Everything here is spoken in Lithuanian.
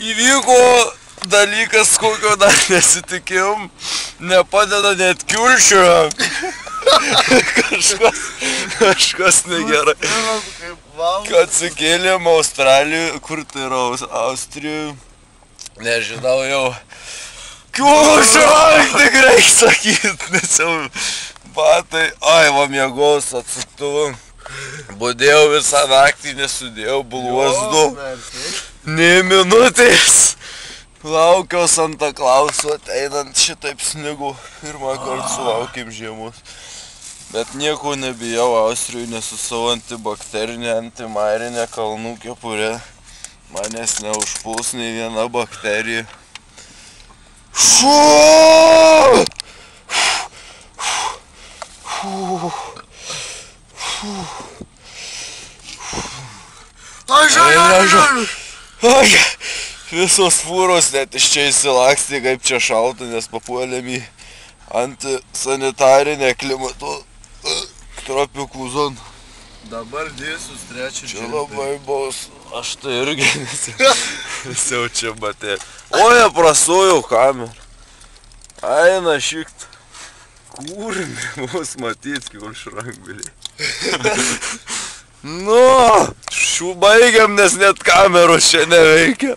Įvyko dalykas, kokio dar nesitikėjom, nepadeda net kiulšių. Kažkas negerai. Atsikėlėm Australijoje, kur tai yra Austrijoje, nežinau jau. Kiulšių, tik reik sakyt, nes jau batai, va miegos atsuktuvu. Budėjau visą naktį, nesudėjau bluozdų. Nei minutės. Laukiau Santa Klauso ateinant šitaip snigu. Pirmą kartą sulaukėm žiemos. Bet nieko nebijau Austrijoj, nesu savo antibakterinė, antimairinė kalnų kepurė. Manęs neužpuls nei viena bakterija. Visos fūros net iš čia įsilakstė, kaip čia šalta, nes papuolėm į antisanitarinę klimato tropikų zoną. Dabar dėsus trečią čia labai baus. Aš tai irgi nesiau čia batė. Oje, prasojau kamerą. Aina šikt. Kūrinį mus matyt, kiulšių rankbiliai. Nu, šių baigiam, nes net kameros čia neveikia.